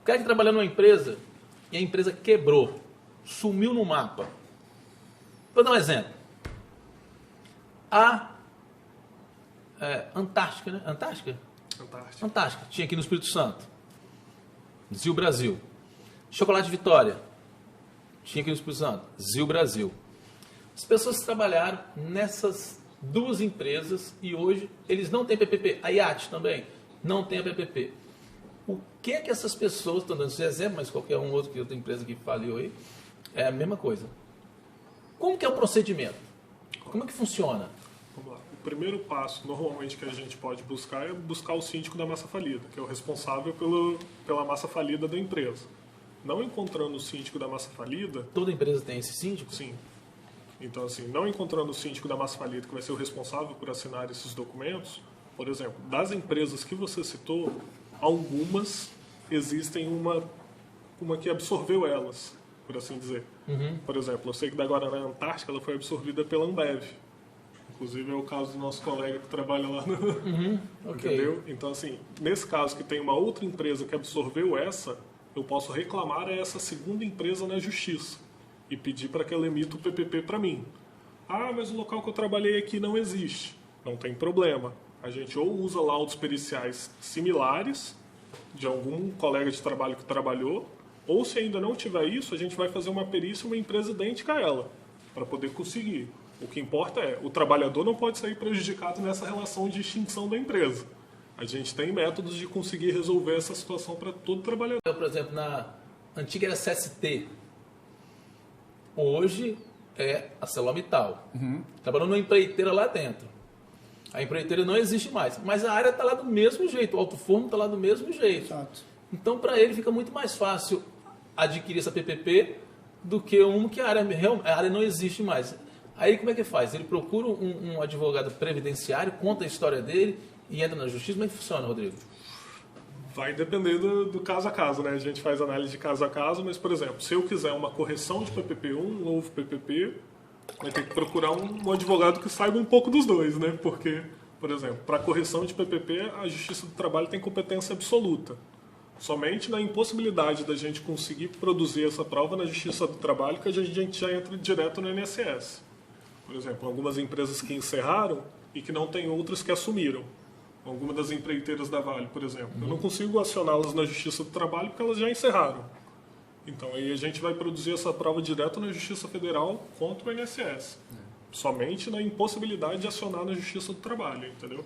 cara que trabalha numa empresa e a empresa quebrou, sumiu no mapa. Vou dar um exemplo. A Antártica, né? Antártica? Antártica. Tinha aqui no Espírito Santo. Zil Brasil. Chocolate Vitória. Tinha aqui no Espírito Santo. Zil Brasil. As pessoas trabalharam nessas duas empresas e hoje eles não têm PPP. A IAT também não tem a PPP. O que é que essas pessoas, estou dando esse exemplo, mas qualquer um outro que outra empresa que faliu aí, é a mesma coisa. Como que é o procedimento? Como é que funciona? Vamos lá. O primeiro passo, normalmente, que a gente pode buscar é buscar o síndico da massa falida, que é o responsável pela massa falida da empresa. Não encontrando o síndico da massa falida... Toda empresa tem esse síndico? Sim. Então, assim, não encontrando o síndico da massa falida, que vai ser o responsável por assinar esses documentos, por exemplo, das empresas que você citou, algumas existem uma que absorveu elas, por assim dizer. Uhum. Por exemplo, eu sei que da Guaraná Antártica ela foi absorvida pela Ambev. Inclusive é o caso do nosso colega que trabalha lá no... Uhum. Okay. Entendeu? Então, assim, nesse caso que tem uma outra empresa que absorveu essa, eu posso reclamar a essa segunda empresa na justiça e pedir para que ela emita o PPP para mim. Ah, mas o local que eu trabalhei aqui não existe. Não tem problema. A gente ou usa laudos periciais similares de algum colega de trabalho que trabalhou, ou se ainda não tiver isso, a gente vai fazer uma perícia uma empresa idêntica a ela, para poder conseguir. O que importa é, o trabalhador não pode sair prejudicado nessa relação de extinção da empresa. A gente tem métodos de conseguir resolver essa situação para todo trabalhador. Por exemplo, na antiga era CST, hoje é a ArcelorMittal. Trabalhando numa empreiteira lá dentro. A empreiteira não existe mais, mas a área está lá do mesmo jeito, o alto forno está lá do mesmo jeito. Exato. Então, para ele fica muito mais fácil adquirir essa PPP do que que a área não existe mais. Aí como é que faz? Ele procura um advogado previdenciário, conta a história dele e entra na justiça. Como é que funciona, Rodrigo? Vai depender do caso a caso, né? A gente faz análise de caso a caso, mas, por exemplo, se eu quiser uma correção de PPP1, um novo PPP, vai ter que procurar um advogado que saiba um pouco dos dois, né? Porque, por exemplo, para correção de PPP, a Justiça do Trabalho tem competência absoluta. Somente na impossibilidade da gente conseguir produzir essa prova na Justiça do Trabalho que a gente já entra direto no INSS. Por exemplo, algumas empresas que encerraram e que não tem outras que assumiram. Algumas das empreiteiras da Vale, por exemplo. Eu não consigo acioná-las na Justiça do Trabalho porque elas já encerraram. Então aí a gente vai produzir essa prova direto na Justiça Federal contra o INSS. Somente na impossibilidade de acionar na Justiça do Trabalho, entendeu?